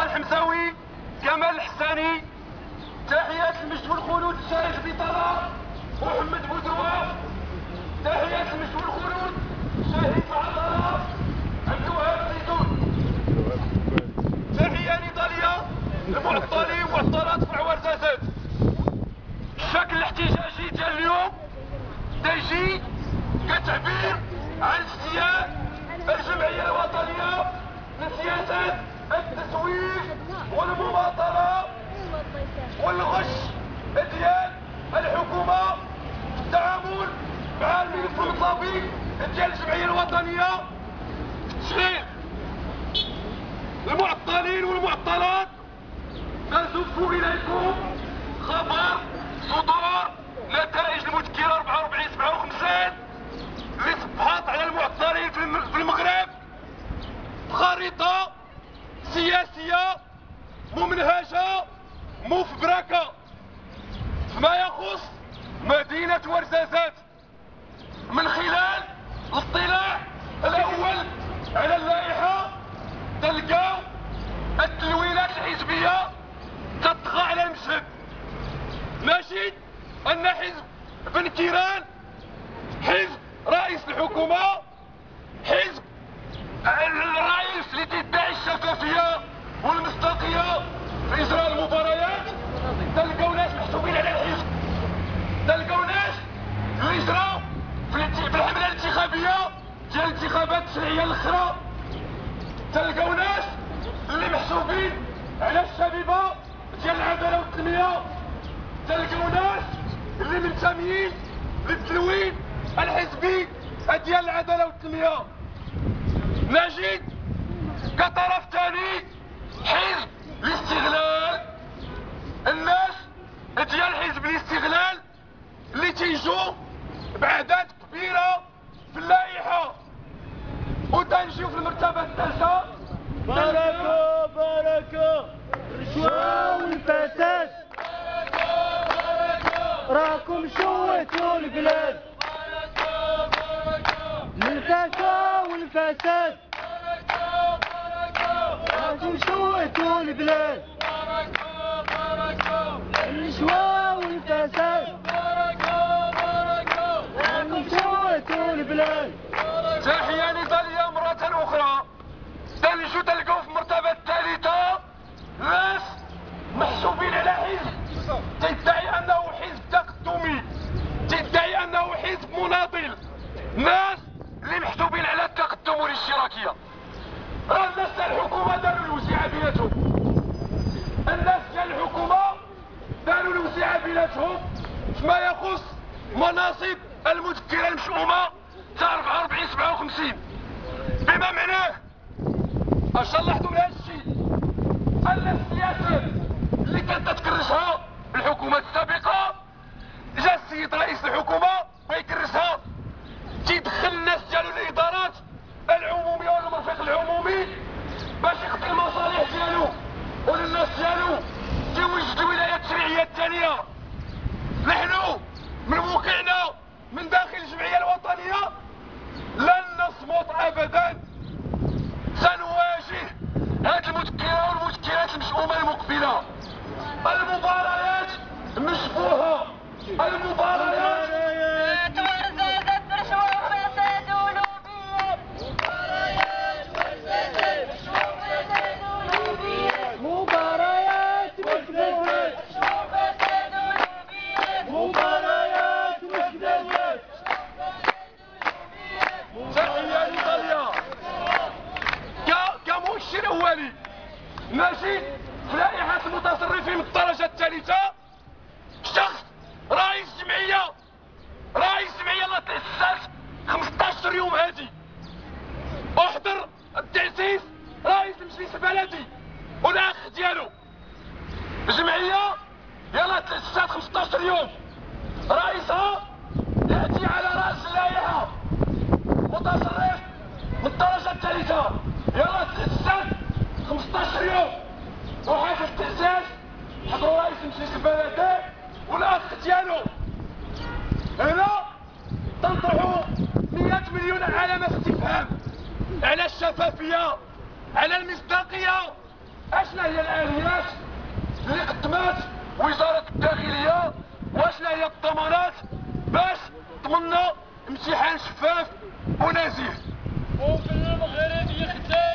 الحمزاوي، كمال الحساني، تحيات المجد والخلود الشريف بطلال، محمد بودروة، تحيات المجد والخلود شهيد معطرة، عبد الوهاب زيتون، تحية نضالية المعطلين ومعطلات في العوارزازات. الشكل الاحتجاجي ديال اليوم تيجي كتعبير عن استياء الجمعية الوطنية لسياسات التسويف والمماطلة والغش ديال الحكومة في التعامل مع الملف المطلبي ديال الجمعية الوطنية في التشغيل. المعطلين والمعطلات نزف إليكم خبر صدور نتائج المذكرة 44/57 اللي صبحت على المعطلين في المغرب خريطة سياسية ممنهجة مفبركة فيما يخص مدينة ورزازات، من خلال الاطلاع الأول على اللائحة تلقاو التلوينات الحزبية تطغى على المشهد. ماشي أن حزب بن كيران حزب رئيس الحكومة، حزب الرئيس اللي تدعي الشفافية والمصداقية في إجراء المباريات، تلقاو ناس محسوبين على الحزب، تلقاو ناس اللي جراو في الحملة الانتخابية ديال الانتخابات التشريعية الأخرى، تلقاو ناس اللي محسوبين على الشبيبة ديال العدالة والتنمية، تلقاو ناس اللي منتميين للتلوين الحزبي ديال العدالة والتنمية. نجد كطرف ثاني حزب الاستغلال، الناس ديال حزب الاستغلال اللي تيجوا بأعداد كبيرة في اللائحة وتنجيو في المرتبة الثالثة. بركة بركة الرشوة والفساد، راكم شوتوا البلاد، الفساد والفساد، راكم شوتوا البلاد، الرشوة والفساد، راكم شوتوا البلاد. تحية نضالية مرة أخرى، تنجو تلقاو في المرتبة الثالثة ناس محسوبين على حزب تدعي أنه حزب تقدمي، تدعي أنه حزب مناضل، ناس اللي محسوبين على التقدم والاشتراكية. راه الناس ديال الحكومة داروا الوسيعة بيناتهم، الناس ديال الحكومة داروا الوسيعة بيناتهم فيما يخص مناصب المذكرة المشؤومة تاع 44/57، بما معناه اش لاحظتوا من هذا الشيء ان السياسات اللي كانت تكرسها الحكومات السابقة جا السيد رئيس الحكومة ويكرسها، تيدخل الناس ديالو الادارات العمومية والمرفق العمومي باش يخدم المصالح ديالو وللناس ديالو، تيوجد ولايات تشريعية ثانية. نحن من موقعنا من داخل الجمعية الوطنية لن نصمت ابدا، سنواجه هذه المذكرة والمذكرات المشؤومة المقبلة. المباريات مشبوهة، المباريات ماشي في لائحة المتصرفين من الدرجة الثالثة شخص رئيس جمعية اللي تأسست 15 يوم هادي، احضر التأسيس رئيس المجلس البلدي والاخ ديالو، الجمعية يلا تأسست 15 يوم، رئيسها يأتي على رأس اللائحة متصرف من الدرجة الثالثة، يلا تأسست 15 يوم، وحاجة التأسيس حضروا رئيس المجلس البلدي والاخ ديالو. هنا تنطرحوا 100 مليون علامة استفهام على الشفافية، على المصداقية اشنا هي الآليات اللي قدمت وزارة الداخلية واشنا هي الضمانات باش ضمننا امتحان شفاف ونزيه. وفي المغرب يخدم